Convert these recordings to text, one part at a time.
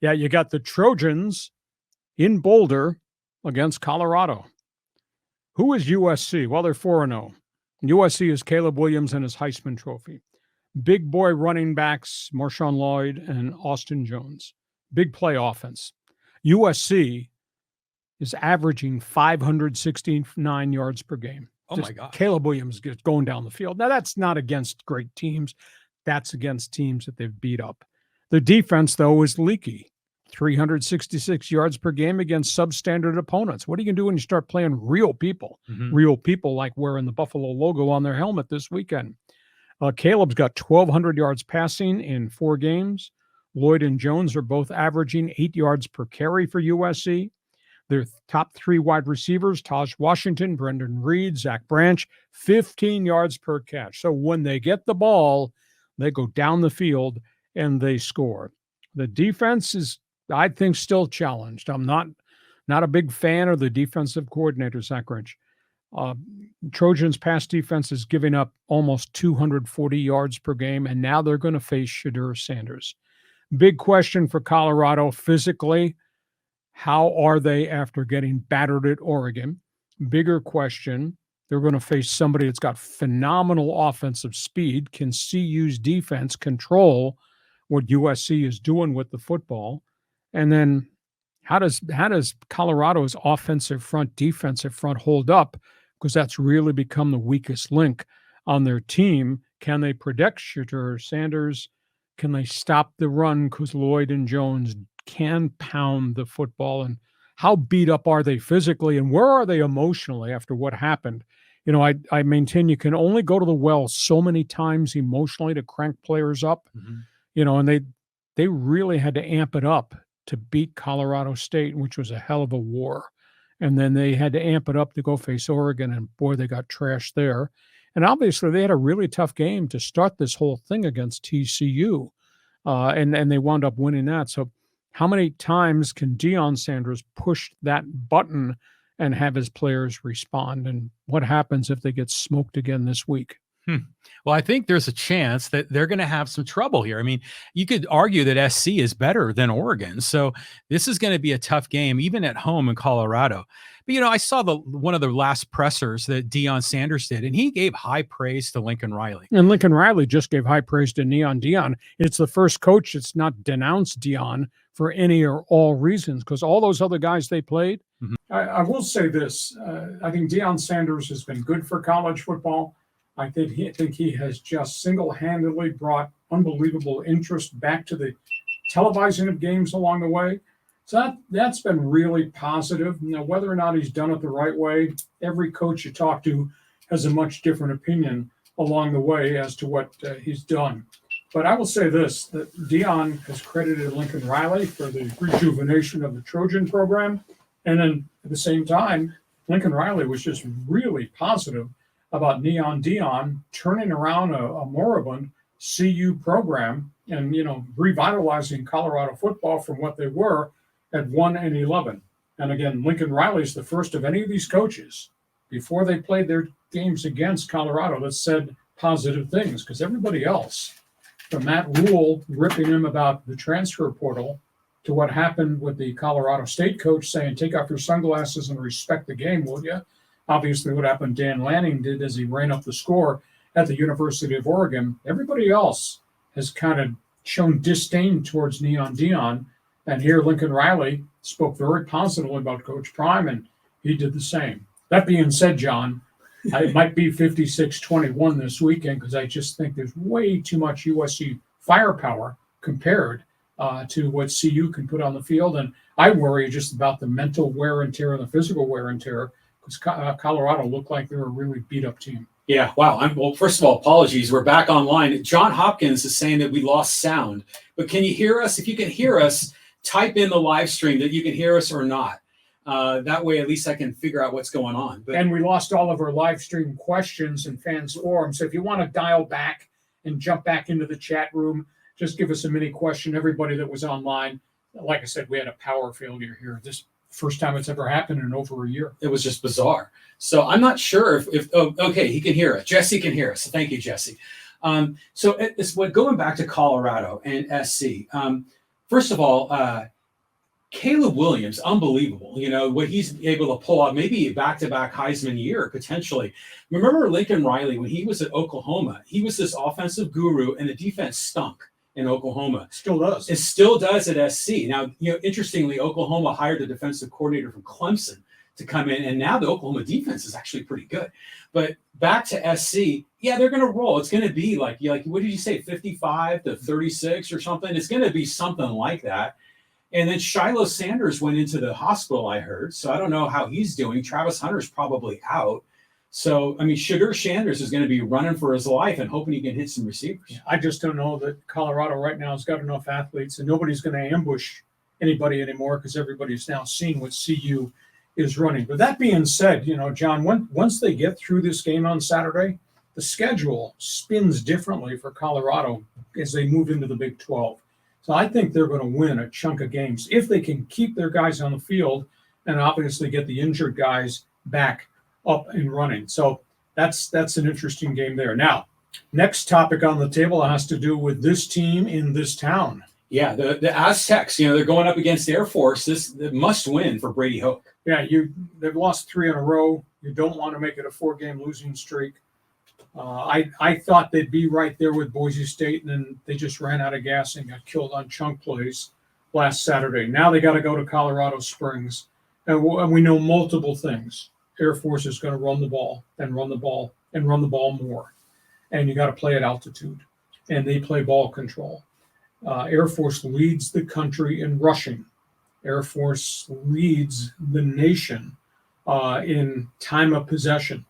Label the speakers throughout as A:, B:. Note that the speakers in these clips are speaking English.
A: Yeah, you got the Trojans in Boulder against Colorado. Who is USC? Well, they're 4-0. USC is Caleb Williams and his Heisman Trophy. Big boy running backs, Marshawn Lloyd and Austin Jones. Big play offense. USC is averaging 569 yards per game.
B: Oh, my God.
A: Caleb Williams gets going down the field. Now, that's not against great teams. That's against teams that they've beat up. The defense, though, is leaky. 366 yards per game against substandard opponents. What are you going to do when you start playing real people? Real people like wearing the Buffalo logo on their helmet this weekend. Caleb's got 1,200 yards passing in 4 games. Lloyd and Jones are both averaging 8 yards per carry for USC. Their top 3 wide receivers, Taj Washington, Brendan Reed, Zach Branch, 15 yards per catch. So when they get the ball, they go down the field and they score. The defense is, I think, still challenged. I'm not a big fan of the defensive coordinator, Zach Branch. Trojans' pass defense is giving up almost 240 yards per game, and now they're going to face Shadur Sanders. Big question for Colorado physically. How are they after getting battered at Oregon? Bigger question, they're going to face somebody that's got phenomenal offensive speed. Can CU's defense control what USC is doing with the football? And then how does Colorado's offensive front, defensive front hold up? Because that's really become the weakest link on their team. Can they protect Shadur Sanders? Can they stop the run? Because Lloyd and Jones can pound the football. And how beat up are they physically? And where are they emotionally after what happened? You know, I maintain you can only go to the well so many times emotionally to crank players up. You know, and they really had to amp it up to beat Colorado State, which was a hell of a war. And then they had to amp it up to go face Oregon, and boy, they got trashed there. And obviously, they had a really tough game to start this whole thing against TCU, and they wound up winning that. So how many times can Deion Sanders push that button and have his players respond? And what happens if they get smoked again this week?
B: Well, I think there's a chance that they're going to have some trouble here. I mean, you could argue that SC is better than Oregon. So this is going to be a tough game, even at home in Colorado. But, you know, I saw one of the last pressers that Deion Sanders did, and he gave high praise to Lincoln Riley.
A: And Lincoln Riley just gave high praise to Neon Deion. It's the first coach that's not denounced Deion for any or all reasons, because all those other guys they played. I will say this. I think Deion Sanders has been good for college football. I think he has just single-handedly brought unbelievable interest back to the televising of games along the way. So that's been really positive. Now, whether or not he's done it the right way, every coach you talk to has a much different opinion along the way as to what he's done. But I will say this, that Deion has credited Lincoln Riley for the rejuvenation of the Trojan program. And then at the same time, Lincoln Riley was just really positive about Neon Deion turning around a moribund CU program and, you know, revitalizing Colorado football from what they were at 1-11. And again, Lincoln Riley's the first of any of these coaches before they played their games against Colorado that said positive things, because everybody else, from Matt Rule ripping him about the transfer portal to what happened with the Colorado State coach saying, take off your sunglasses and respect the game, will you? Obviously, what happened Dan Lanning did as he ran up the score at the University of Oregon. Everybody else has kind of shown disdain towards Neon Deion. And here Lincoln Riley spoke very positively about Coach Prime, and he did the same. That being said, John, it might be 56-21 this weekend, because I just think there's way too much USC firepower compared to what CU can put on the field. And I worry just about the mental wear and tear and the physical wear and tear, because Colorado looked like they were a really beat-up team.
C: Yeah, wow. Well, first of all, apologies. We're back online. John Hopkins is saying that we lost sound. But can you hear us? If you can hear us, type in the live stream that you can hear us or not. That way, at least I can figure out what's going on.
A: And we lost all of our live stream questions and fans forum. So if you want to dial back and jump back into the chat room, just give us a mini question. Everybody that was online, like I said, we had a power failure here. This first time it's ever happened in over a year.
C: It was just bizarre. So I'm not sure if okay, he can hear us. Jesse can hear us. So thank you, Jesse. So it's going back to Colorado and SC. First of all, Caleb Williams, unbelievable. You know, what he's able to pull off, maybe a back-to-back Heisman year, potentially. Remember Lincoln Riley, when he was at Oklahoma, he was this offensive guru, and the defense stunk in Oklahoma.
A: Still does.
C: It still does at SC. Now, you know, interestingly, Oklahoma hired a defensive coordinator from Clemson to come in, and now the Oklahoma defense is actually pretty good. But back to SC, yeah, they're going to roll. It's going to be like, what did you say, 55-36 or something? It's going to be something like that. And then Shiloh Sanders went into the hospital, I heard. So I don't know how he's doing. Travis Hunter's probably out. So, I mean, Sugar Sanders is going to be running for his life and hoping he can hit some receivers.
A: Yeah, I just don't know that Colorado right now has got enough athletes, and nobody's going to ambush anybody anymore because everybody's now seeing what CU is running. But that being said, you know, John, once they get through this game on Saturday, the schedule spins differently for Colorado as they move into the Big 12. So I think they're going to win a chunk of games if they can keep their guys on the field and obviously get the injured guys back up and running. So that's an interesting game there. Now, next topic on the table has to do with this team in this town.
C: Yeah, the Aztecs, you know, they're going up against Air Force. This must win for Brady Hoke.
A: Yeah, they've lost 3 in a row. You don't want to make it a 4-game losing streak. I thought they'd be right there with Boise State, and then they just ran out of gas and got killed on chunk plays last Saturday. Now they got to go to Colorado Springs, and we know multiple things. Air Force is going to run the ball and run the ball and run the ball more, and you got to play at altitude, and they play ball control. Air Force leads the country in rushing. Air Force leads the nation in time of possession.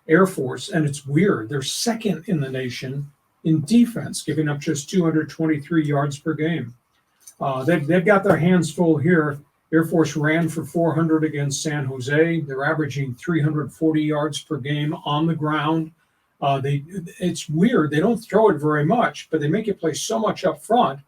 A: Air Force, and it's weird, they're second in the nation in defense, giving up just 223 yards per game. They've got their hands full here. Air Force ran for 400 against San Jose. They're averaging 340 yards per game on the ground. It's weird. They don't throw it very much, but they make you play so much up front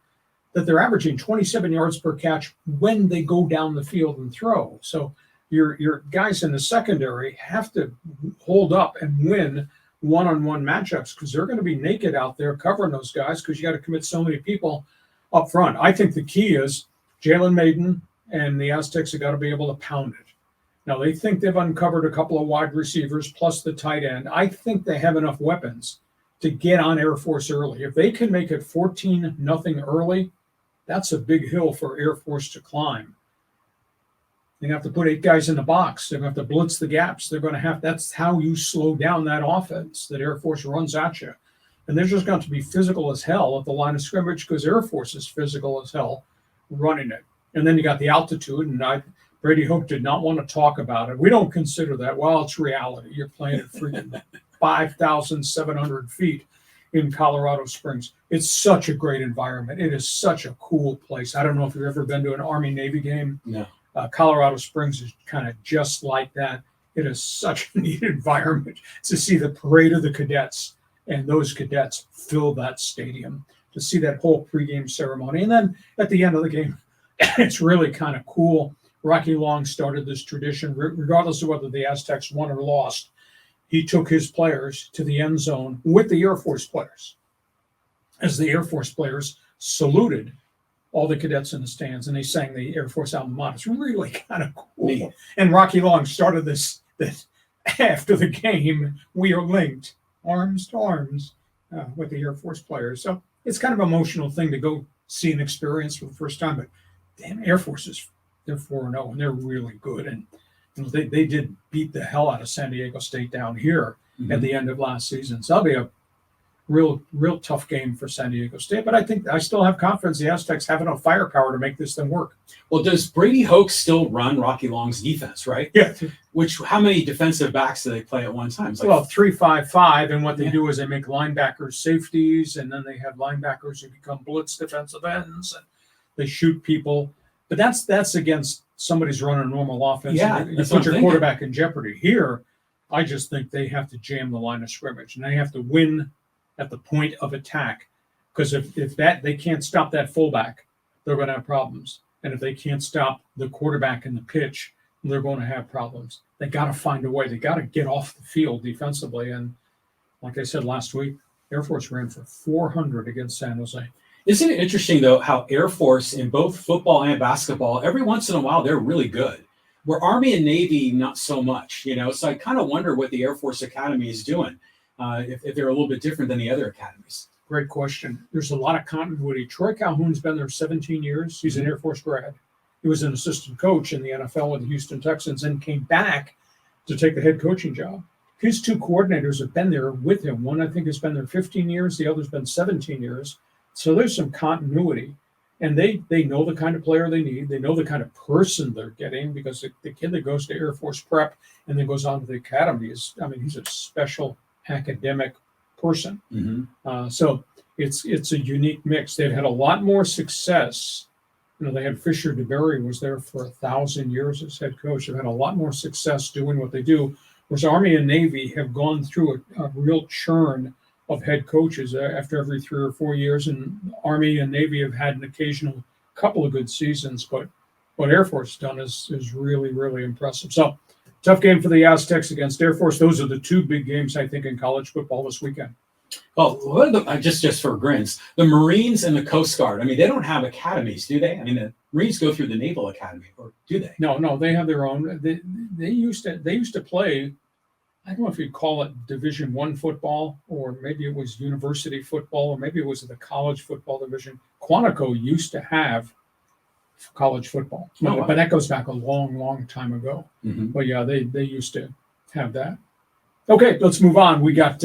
A: that they're averaging 27 yards per catch when they go down the field and throw. So your guys in the secondary have to hold up and win one-on-one matchups because they're going to be naked out there covering those guys because you got to commit so many people up front. I think the key is Jalen Mayden and the Aztecs have got to be able to pound it. Now, they think they've uncovered a couple of wide receivers plus the tight end. I think they have enough weapons to get on Air Force early. If they can make it 14-0 early, that's a big hill for Air Force to climb. They have to put 8 guys in the box. They're going to have to blitz the gaps. That's how you slow down that offense that Air Force runs at you. And they're just going to be physical as hell at the line of scrimmage because Air Force is physical as hell running it. And then you got the altitude, and Brady Hoke did not want to talk about it. We don't consider that. Well, it's reality. You're playing at freaking 5,700 feet in Colorado Springs. It's such a great environment. It is such a cool place. I don't know if you've ever been to an Army-Navy game.
C: No.
A: Colorado Springs is kind of just like that. It is such a neat environment to see the parade of the cadets, and those cadets fill that stadium, to see that whole pregame ceremony. And then at the end of the game, it's really kind of cool. Rocky Long started this tradition, regardless of whether the Aztecs won or lost. He took his players to the end zone with the Air Force players, as the Air Force players saluted all the cadets in the stands, and they sang the Air Force alma mater. It's really kind of cool.
C: Neat.
A: And Rocky Long started this after the game, we are linked, arms to arms, with the Air Force players. So it's kind of an emotional thing to go see and experience for the first time. But damn, Air Force they're 4-0, and they're really good. And you know, they did beat the hell out of San Diego State down here at the end of last season. So that'll be a real tough game for San Diego State. But I think I still have confidence the Aztecs have enough firepower to make this thing work.
C: Well, does Brady Hoke still run Rocky Long's defense, right?
A: Yeah.
C: How many defensive backs do they play at one time?
A: Well, 3-5-5, and what they do is they make linebackers safeties, and then they have linebackers who become blitz defensive ends, and they shoot people. But that's against somebody's running a normal offense.
C: Yeah,
A: you put your quarterback in jeopardy. Here, I just think they have to jam the line of scrimmage, and they have to win at the point of attack. Because if they can't stop that fullback, they're going to have problems. And if they can't stop the quarterback in the pitch, they're going to have problems. They got to find a way. They got to get off the field defensively. And like I said last week, Air Force ran for 400 against San Jose.
C: Isn't it interesting, though, how Air Force in both football and basketball, every once in a while, they're really good. Where Army and Navy, not so much, So I kind of wonder what the Air Force Academy is doing, if they're a little bit different than the other academies.
A: Great question. There's a lot of continuity. Troy Calhoun's been there 17 years. He's an Air Force grad. He was an assistant coach in the NFL with the Houston Texans and came back to take the head coaching job. His two coordinators have been there with him. One, I think, has been there 15 years. The other's been 17 years. So there's some continuity. And they know the kind of player they need. They know the kind of person they're getting, because the kid that goes to Air Force prep and then goes on to the academy he's a special academic person. So it's a unique mix. They've had a lot more success. They had Fisher DeBerry was there for 1,000 years as head coach. They've had a lot more success doing what they do. Whereas Army and Navy have gone through a real churn of head coaches after every 3 or 4 years, and Army and Navy have had an occasional couple of good seasons, but what Air Force has done is really, really impressive. So tough game for the Aztecs against Air Force. Those are the two big games, I think, in college football this weekend.
C: Well, what are just for grins, the Marines and the Coast Guard, they don't have academies, do they? The Marines go through the Naval Academy, or do they?
A: No, they have their own. They used to play, I don't know if you'd call it Division I football, or maybe it was university football, or maybe it was the college football division. Quantico used to have college football, but that goes back a long, long time ago. But yeah, they used to have that. Okay, let's move on. We got